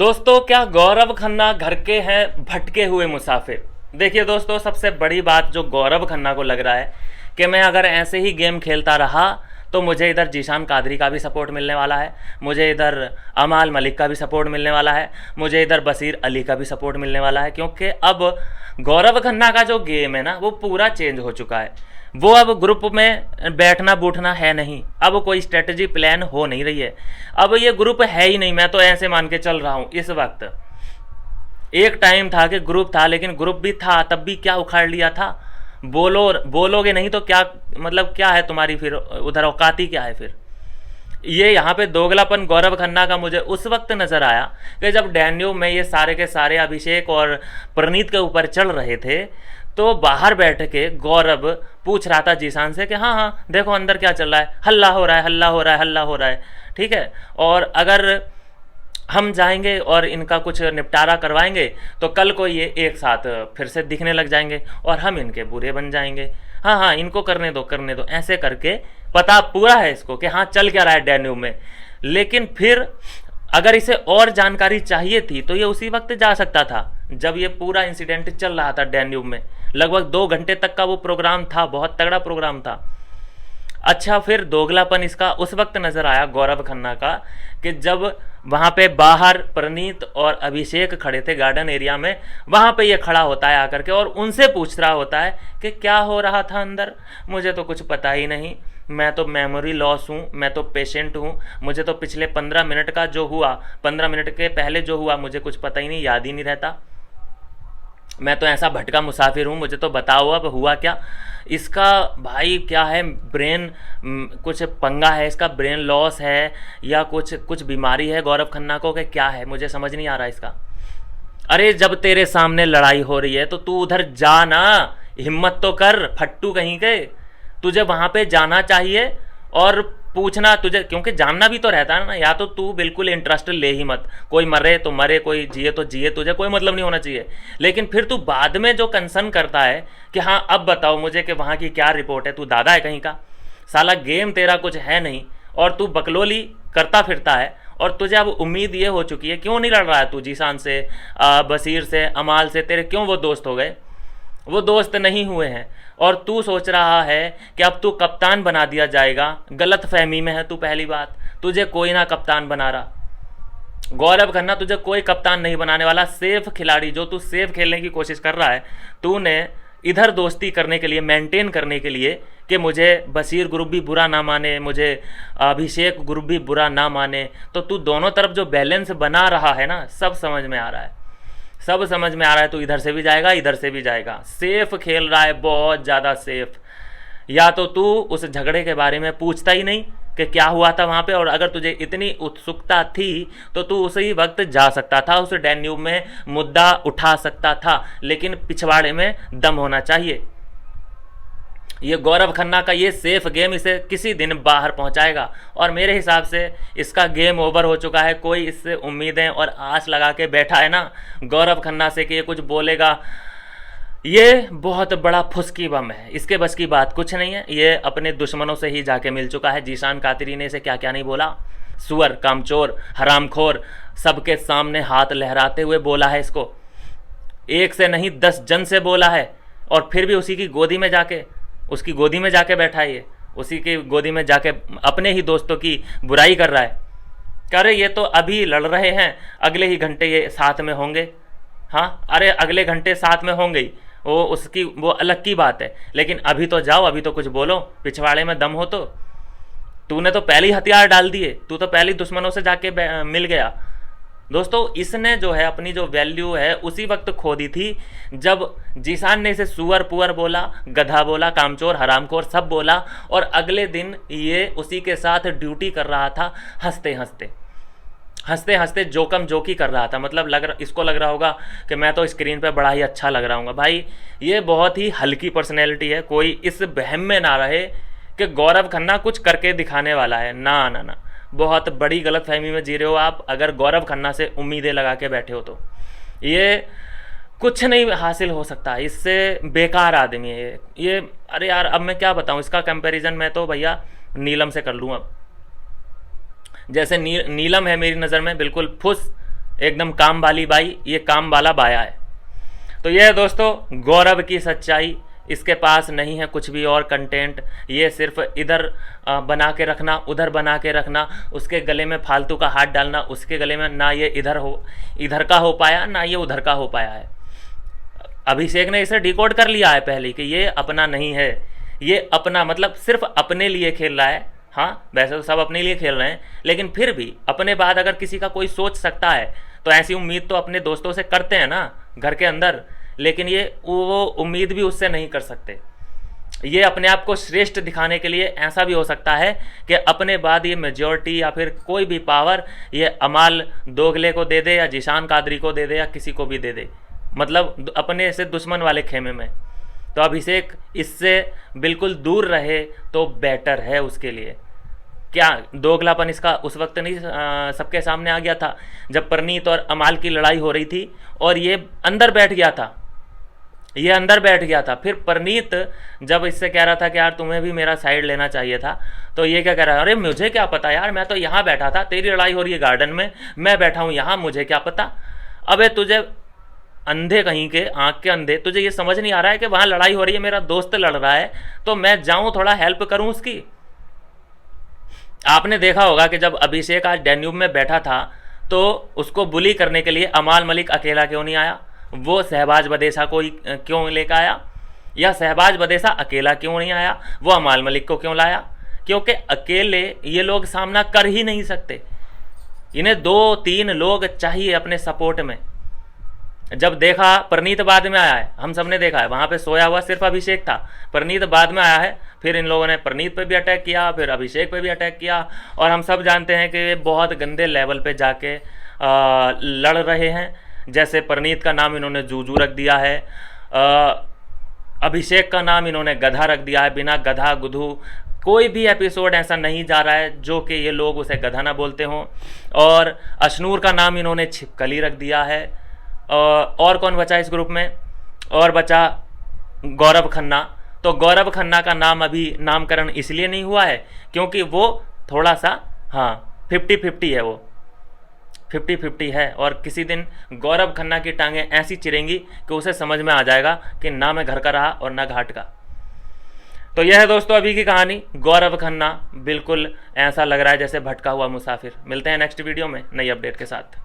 दोस्तों, क्या गौरव खन्ना घर के हैं भटके हुए मुसाफिर। देखिए दोस्तों, सबसे बड़ी बात जो गौरव खन्ना को लग रहा है कि मैं अगर ऐसे ही गेम खेलता रहा तो मुझे इधर जीशान कादरी का भी सपोर्ट मिलने वाला है, मुझे इधर अमाल मलिक का भी सपोर्ट मिलने वाला है, मुझे इधर बशीर अली का भी सपोर्ट मिलने वाला है। क्योंकि अब गौरव खन्ना का जो गेम है ना, वो पूरा चेंज हो चुका है। वो अब ग्रुप में बैठना बूठना है नहीं, अब कोई स्ट्रेटजी प्लान हो नहीं रही है, अब ये ग्रुप है ही नहीं। मैं तो ऐसे मान के चल रहा हूँ इस वक्त। एक टाइम था कि ग्रुप था, लेकिन ग्रुप भी था तब भी क्या उखाड़ लिया था। बोलोगे नहीं तो क्या मतलब, क्या है तुम्हारी फिर उधर औकाती क्या है फिर। ये यहाँ पे दोगलापन गौरव खन्ना का मुझे उस वक्त नजर आया कि जब डैन्यूब में ये सारे के सारे अभिषेक और प्रणीत के ऊपर चल रहे थे, तो बाहर बैठ के गौरव पूछ रहा था जीशान से कि हाँ हाँ देखो अंदर क्या चल रहा है, हल्ला हो रहा है, हल्ला हो रहा है, हल्ला हो रहा है, ठीक है। और अगर हम जाएंगे और इनका कुछ निपटारा करवाएंगे तो कल को ये एक साथ फिर से दिखने लग जाएंगे और हम इनके बुरे बन जाएंगे। हाँ हाँ इनको करने दो करने दो, ऐसे करके पता पूरा है इसको कि हाँ चल क्या रहा है डैन्यूब में। लेकिन फिर अगर इसे और जानकारी चाहिए थी तो ये उसी वक्त जा सकता था जब ये पूरा इंसिडेंट चल रहा था डैन्यूब में। लगभग 2 घंटे तक का वो प्रोग्राम था, बहुत तगड़ा प्रोग्राम था। अच्छा, फिर दोगलापन इसका उस वक्त नजर आया गौरव खन्ना का कि जब वहां पे बाहर प्रणीत और अभिषेक खड़े थे गार्डन एरिया में, वहां पे ये खड़ा होता है आकर के और उनसे पूछ रहा होता है कि क्या हो रहा था अंदर, मुझे तो कुछ पता ही नहीं, मैं तो मेमोरी लॉस हूँ, मैं तो पेशेंट हूँ, मुझे तो पिछले 15 मिनट का जो हुआ, 15 मिनट के पहले जो हुआ मुझे कुछ पता ही नहीं, याद ही नहीं रहता। मैं तो ऐसा भटका मुसाफिर हूँ, मुझे तो बताओ अब हुआ क्या। इसका भाई क्या है, ब्रेन कुछ पंगा है, इसका ब्रेन लॉस है या कुछ कुछ बीमारी है गौरव खन्ना को, कि क्या है मुझे समझ नहीं आ रहा इसका। अरे जब तेरे सामने लड़ाई हो रही है तो तू उधर जा ना, हिम्मत तो कर फट्टू कहीं के। तुझे वहां पे जाना चाहिए और पूछना तुझे, क्योंकि जानना भी तो रहता है ना। या तो तू बिल्कुल इंटरेस्ट ले ही मत, कोई मरे तो मरे, कोई जिए तो जिए, तुझे कोई मतलब नहीं होना चाहिए। लेकिन फिर तू बाद में जो कंसर्न करता है कि हाँ अब बताओ मुझे कि वहाँ की क्या रिपोर्ट है, तू दादा है कहीं का। साला गेम तेरा कुछ है नहीं और तू बकलोली करता फिरता है। और तुझे अब उम्मीद ये हो चुकी है, क्यों नहीं लड़ रहा है तू जीशान से, बशीर से, अमाल से, तेरे क्यों वो दोस्त हो गए? वो दोस्त नहीं हुए हैं और तू सोच रहा है कि अब तू कप्तान बना दिया जाएगा। गलत फहमी में है तू। पहली बात, तुझे कोई ना कप्तान बना रहा। गौरव खन्ना तुझे कोई कप्तान नहीं बनाने वाला। सेफ खिलाड़ी जो तू सेफ खेलने की कोशिश कर रहा है, तूने इधर दोस्ती करने के लिए, मेंटेन करने के लिए कि मुझे बशीर ग्रुप भी बुरा ना माने, मुझे अभिषेक ग्रुप भी बुरा ना माने, तो तू दोनों तरफ जो बैलेंस बना रहा है ना, सब समझ में आ रहा है, सब समझ में आ रहा है। तू इधर से भी जाएगा, इधर से भी जाएगा, सेफ खेल रहा है, बहुत ज़्यादा सेफ। या तो तू उस झगड़े के बारे में पूछता ही नहीं कि क्या हुआ था वहाँ पे, और अगर तुझे इतनी उत्सुकता थी तो तू उसी वक्त जा सकता था, उस डैन्यूब में मुद्दा उठा सकता था। लेकिन पिछवाड़े में दम होना चाहिए। ये गौरव खन्ना का ये सेफ गेम इसे किसी दिन बाहर पहुंचाएगा और मेरे हिसाब से इसका गेम ओवर हो चुका है। कोई इससे उम्मीदें और आस लगा के बैठा है ना गौरव खन्ना से कि ये कुछ बोलेगा, ये बहुत बड़ा फुसकी बम है, इसके बस की बात कुछ नहीं है। ये अपने दुश्मनों से ही जाके मिल चुका है। जीशान कादरी ने इसे क्या क्या नहीं बोला, सुअर, कामचोर, हरामखोर, सबके सामने हाथ लहराते हुए बोला है इसको। एक से नहीं 10 जन से बोला है और फिर भी उसी की गोदी में जाके, उसकी गोदी में जाके बैठा है ये, उसी की गोदी में जाके अपने ही दोस्तों की बुराई कर रहा है। कह रहे ये तो अभी लड़ रहे हैं, अगले ही घंटे ये साथ में होंगे। हाँ, अरे अगले घंटे साथ में होंगे ही, वो उसकी वो अलग की बात है, लेकिन अभी तो जाओ, अभी तो कुछ बोलो, पिछवाड़े में दम हो तो। तूने तो पहले ही हथियार डाल दिए, तू तो पहले दुश्मनों से जाके मिल गया। दोस्तों, इसने जो है अपनी जो वैल्यू है उसी वक्त खो दी थी जब जीशान ने इसे सुअर पुअर बोला, गधा बोला, कामचोर, हरामखोर सब बोला, और अगले दिन ये उसी के साथ ड्यूटी कर रहा था, हंसते हंसते हंसते हंसते जोकम जोकी कर रहा था। मतलब इसको लग रहा होगा कि मैं तो स्क्रीन पे बड़ा ही अच्छा लग रहा हूँ। भाई ये बहुत ही हल्की पर्सनैलिटी है, कोई इस बहम में ना रहे कि गौरव खन्ना कुछ करके दिखाने वाला है। ना ना ना, बहुत बड़ी गलत फहमी में जी रहे हो आप अगर गौरव खन्ना से उम्मीदें लगा के बैठे हो तो। ये कुछ नहीं हासिल हो सकता, इससे बेकार आदमी है ये। अरे यार अब मैं क्या बताऊँ, इसका कंपैरिजन मैं तो भैया नीलम से कर लूँ अब। जैसे नीलम है मेरी नज़र में बिल्कुल फुस, एकदम काम वाली बाई, ये काम वाला बाया है। तो यह है दोस्तों गौरव की सच्चाई। इसके पास नहीं है कुछ भी और कंटेंट, ये सिर्फ इधर बना के रखना, उधर बना के रखना, उसके गले में फालतू का हाथ डालना, उसके गले में ना ये इधर का हो पाया, ना ये उधर का हो पाया है। अभिषेक ने इसे डिकोड कर लिया है पहले कि ये अपना नहीं है, ये अपना मतलब सिर्फ अपने लिए खेल रहा है। हाँ, वैसे तो सब अपने लिए खेल रहे हैं, लेकिन फिर भी अपने बाद अगर किसी का कोई सोच सकता है तो ऐसी उम्मीद तो अपने दोस्तों से करते हैं ना घर के अंदर, लेकिन ये वो उम्मीद भी उससे नहीं कर सकते। ये अपने आप को श्रेष्ठ दिखाने के लिए ऐसा भी हो सकता है कि अपने बाद ये मेजॉरिटी या फिर कोई भी पावर ये अमाल दोगले को दे दे या जीशान कादरी को दे दे या किसी को भी दे दे, मतलब अपने से दुश्मन वाले खेमे में। तो अभिषेक इससे बिल्कुल दूर रहे तो बेटर है उसके लिए। क्या दोगलापन इसका उस वक्त नहीं सबके सामने आ गया था जब परनीत और अमाल की लड़ाई हो रही थी और ये अंदर बैठ गया था, ये अंदर बैठ गया था। फिर परनीत जब इससे कह रहा था कि यार तुम्हें भी मेरा साइड लेना चाहिए था, तो ये क्या कह रहा है, अरे मुझे क्या पता यार, मैं तो यहाँ बैठा था, तेरी लड़ाई हो रही है गार्डन में, मैं बैठा हूँ यहाँ, मुझे क्या पता। अबे तुझे अंधे कहीं के, आँख के अंधे, तुझे ये समझ नहीं आ रहा है कि वहाँ लड़ाई हो रही है, मेरा दोस्त लड़ रहा है, तो मैं जाऊँ थोड़ा हेल्प करूँ उसकी। आपने देखा होगा कि जब अभिषेक आज डैन्यूब में बैठा था तो उसको बुली करने के लिए अमाल मलिक अकेला क्यों नहीं आया, वो शहबाज बदेसा को ही क्यों लेकर आया, या शहबाज बदेसा अकेला क्यों नहीं आया, वो अमाल मलिक को क्यों लाया? क्योंकि अकेले ये लोग सामना कर ही नहीं सकते, इन्हें 2-3 लोग चाहिए अपने सपोर्ट में। जब देखा परनीत बाद में आया है, हम सब ने देखा है, वहाँ पे सोया हुआ सिर्फ अभिषेक था, परनीत बाद में आया है, फिर इन लोगों ने परनीत पे भी अटैक किया, फिर अभिषेक पे भी अटैक किया, और हम सब जानते हैं कि वे बहुत गंदे लेवल पे जाके लड़ रहे हैं। जैसे परनीत का नाम इन्होंने जूजू रख दिया है, अभिषेक का नाम इन्होंने गधा रख दिया है। बिना गधा गुधू कोई भी एपिसोड ऐसा नहीं जा रहा है जो कि ये लोग उसे गधा ना बोलते हों। और अशनूर का नाम इन्होंने छिपकली रख दिया है। और कौन बचा इस ग्रुप में? और बचा गौरव खन्ना। तो गौरव खन्ना का नाम अभी नामकरण इसलिए नहीं हुआ है क्योंकि वो थोड़ा सा 50-50 है, वो 50-50 है। और किसी दिन गौरव खन्ना की टांगें ऐसी चिरेंगी कि उसे समझ में आ जाएगा कि ना मैं घर का रहा और ना घाट का। तो यह है दोस्तों अभी की कहानी। गौरव खन्ना बिल्कुल ऐसा लग रहा है जैसे भटका हुआ मुसाफिर। मिलते हैं नेक्स्ट वीडियो में नई अपडेट के साथ।